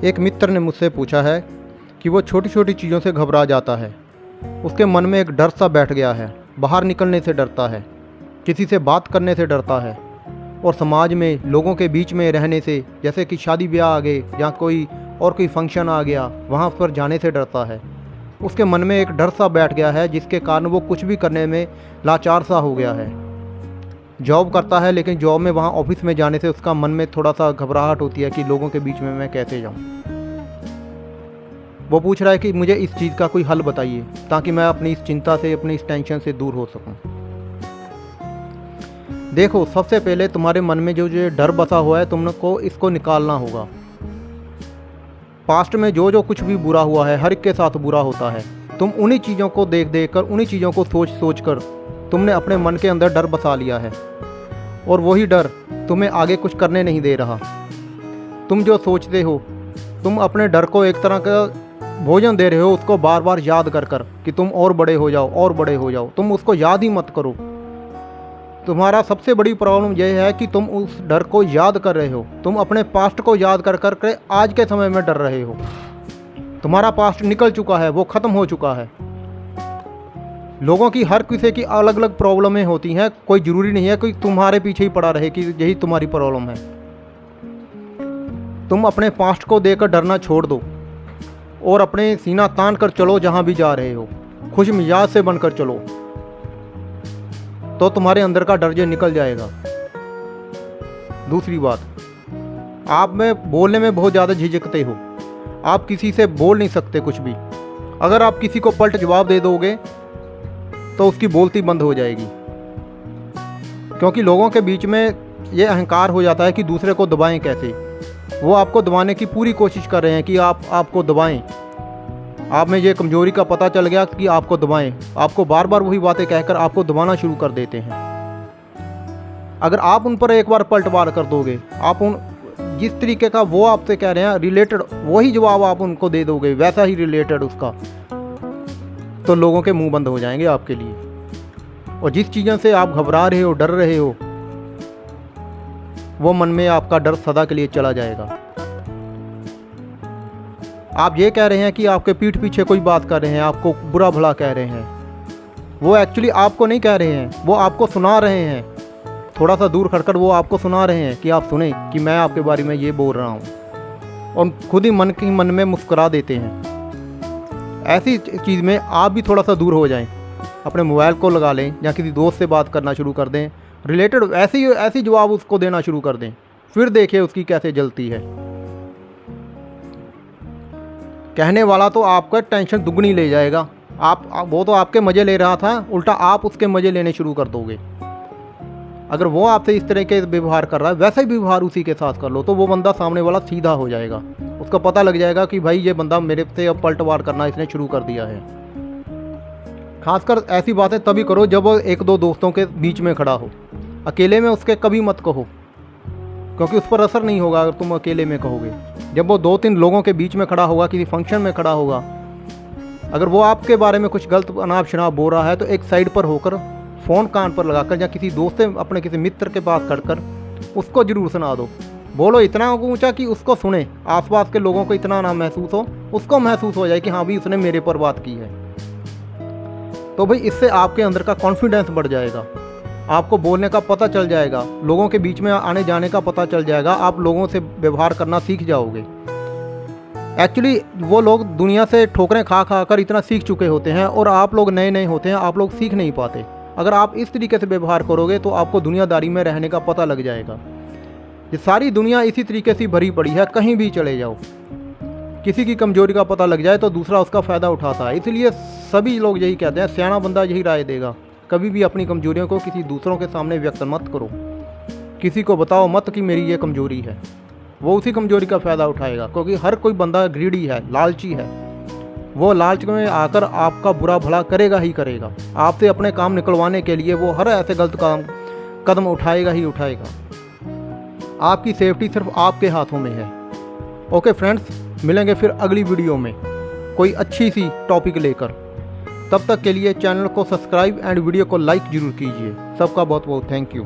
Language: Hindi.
एक मित्र ने मुझसे पूछा है कि वो छोटी छोटी चीज़ों से घबरा जाता है। उसके मन में एक डर सा बैठ गया है। बाहर निकलने से डरता है, किसी से बात करने से डरता है, और समाज में लोगों के बीच में रहने से, जैसे कि शादी ब्याह आ गए या कोई फंक्शन आ गया, वहाँ पर जाने से डरता है। उसके मन में एक डर सा बैठ गया है जिसके कारण वो कुछ भी करने में लाचार सा हो गया है। जॉब करता है, लेकिन जॉब में वहाँ ऑफिस में जाने से उसका मन में थोड़ा सा घबराहट होती है कि लोगों के बीच में मैं कैसे जाऊँ। वो पूछ रहा है कि मुझे इस चीज़ का कोई हल बताइए ताकि मैं अपनी इस चिंता से, अपनी इस टेंशन से दूर हो सकूं। देखो, सबसे पहले तुम्हारे मन में जो डर बसा हुआ है, तुमको इसको निकालना होगा। पास्ट में जो कुछ भी बुरा हुआ है, हर एक के साथ बुरा होता है। तुम उन्हीं चीज़ों को देख देख कर, उन्हीं चीज़ों को सोच सोच कर तुमने अपने मन के अंदर डर बसा लिया है, और वही डर तुम्हें आगे कुछ करने नहीं दे रहा। तुम जो सोचते हो, तुम अपने डर को एक तरह का भोजन दे रहे हो, उसको बार बार याद कर कर कि तुम और बड़े हो जाओ, और बड़े हो जाओ। तुम उसको याद ही मत करो। तुम्हारा सबसे बड़ी प्रॉब्लम यह है कि तुम उस डर को याद कर रहे हो। तुम अपने पास्ट को याद कर कर के आज के समय में डर रहे हो। तुम्हारा पास्ट निकल चुका है, वो ख़त्म हो चुका है। लोगों की, हर किसी की अलग अलग प्रॉब्लमें होती हैं। कोई ज़रूरी नहीं है कि तुम्हारे पीछे ही पड़ा रहे कि यही तुम्हारी प्रॉब्लम है। तुम अपने पास्ट को देकर डरना छोड़ दो और अपने सीना तान कर चलो जहाँ भी जा रहे हो। खुश मिजाज से बनकर चलो, तो तुम्हारे अंदर का डर जो निकल जाएगा। दूसरी बात, आप में बोलने में बहुत ज़्यादा झिझकते हो। आप किसी से बोल नहीं सकते कुछ भी। अगर आप किसी को पलट जवाब दे दोगे तो उसकी बोलती बंद हो जाएगी, क्योंकि लोगों के बीच में ये अहंकार हो जाता है कि दूसरे को दबाएं कैसे। वो आपको दबाने की पूरी कोशिश कर रहे हैं कि आपको दबाएं। आप में ये कमजोरी का पता चल गया कि आपको दबाएं। आपको बार बार वही बातें कहकर आपको दबाना शुरू कर देते हैं। अगर आप उन पर एक बार पलटवार कर दोगे, आप उन जिस तरीके का वो आपसे कह रहे हैं रिलेटेड वही जवाब आप उनको दे दोगे, वैसा ही रिलेटेड उसका, तो लोगों के मुंह बंद हो जाएंगे आपके लिए। और जिस चीज़ों से आप घबरा रहे हो, डर रहे हो, वो मन में आपका डर सदा के लिए चला जाएगा। आप ये कह रहे हैं कि आपके पीठ पीछे कोई बात कर रहे हैं, आपको बुरा भला कह रहे हैं। वो एक्चुअली आपको नहीं कह रहे हैं, वो आपको सुना रहे हैं। थोड़ा सा दूर खड़कर वो आपको सुना रहे हैं कि आप सुने कि मैं आपके बारे में ये बोल रहा हूँ, और खुद ही मन में मुस्कुरा देते हैं। ऐसी चीज़ में आप भी थोड़ा सा दूर हो जाएं, अपने मोबाइल को लगा लें या किसी दोस्त से बात करना शुरू कर दें, रिलेटेड ऐसी जवाब उसको देना शुरू कर दें। फिर देखिए उसकी कैसे जलती है। कहने वाला तो आपका टेंशन दुगनी ले जाएगा। वो तो आपके मज़े ले रहा था, उल्टा आप उसके मज़े लेने शुरू कर दोगे। अगर वो आपसे इस तरह के व्यवहार कर रहा है, वैसा ही व्यवहार उसी के साथ कर लो, तो वो बंदा सामने वाला सीधा हो जाएगा। उसको पता लग जाएगा कि भाई ये बंदा मेरे से अब पलटवार करना इसने शुरू कर दिया है। खासकर ऐसी बातें तभी करो जब वो एक दो दोस्तों के बीच में खड़ा हो। अकेले में उसके कभी मत कहो, क्योंकि उस पर असर नहीं होगा अगर तुम अकेले में कहोगे। जब वो दो तीन लोगों के बीच में खड़ा होगा, किसी फंक्शन में खड़ा होगा, अगर वो आपके बारे में कुछ गलत अनाप शनाप बोल रहा है, तो एक साइड पर होकर फ़ोन कान पर लगाकर या किसी दोस्त से, अपने किसी मित्र के पास खड़कर उसको ज़रूर सुना दो। बोलो इतना ऊंचा कि उसको सुने, आसपास के लोगों को इतना ना महसूस हो, उसको महसूस हो जाए कि हाँ भी उसने मेरे पर बात की है। तो भाई इससे आपके अंदर का कॉन्फिडेंस बढ़ जाएगा, आपको बोलने का पता चल जाएगा, लोगों के बीच में आने जाने का पता चल जाएगा, आप लोगों से व्यवहार करना सीख जाओगे। एक्चुअली वो लोग दुनिया से ठोकरें खा खा कर इतना सीख चुके होते हैं, और आप लोग नए नए होते हैं, आप लोग सीख नहीं पाते। अगर आप इस तरीके से व्यवहार करोगे तो आपको दुनियादारी में रहने का पता लग जाएगा। ये सारी दुनिया इसी तरीके से भरी पड़ी है, कहीं भी चले जाओ, किसी की कमजोरी का पता लग जाए तो दूसरा उसका फ़ायदा उठाता है। इसलिए सभी लोग यही कहते हैं, सियाना बंदा यही राय देगा, कभी भी अपनी कमजोरियों को किसी दूसरों के सामने व्यक्त मत करो। किसी को बताओ मत कि मेरी ये कमजोरी है, वो उसी कमजोरी का फ़ायदा उठाएगा, क्योंकि हर कोई बंदा ग्रीडी है, लालची है। वो लालच में आकर आपका बुरा भला करेगा ही करेगा। आपसे अपने काम निकलवाने के लिए वो हर ऐसे गलत कदम उठाएगा ही उठाएगा। आपकी सेफ्टी सिर्फ आपके हाथों में है। ओके फ्रेंड्स, मिलेंगे फिर अगली वीडियो में कोई अच्छी सी टॉपिक लेकर। तब तक के लिए चैनल को सब्सक्राइब एंड वीडियो को लाइक ज़रूर कीजिए। सबका बहुत बहुत थैंक यू।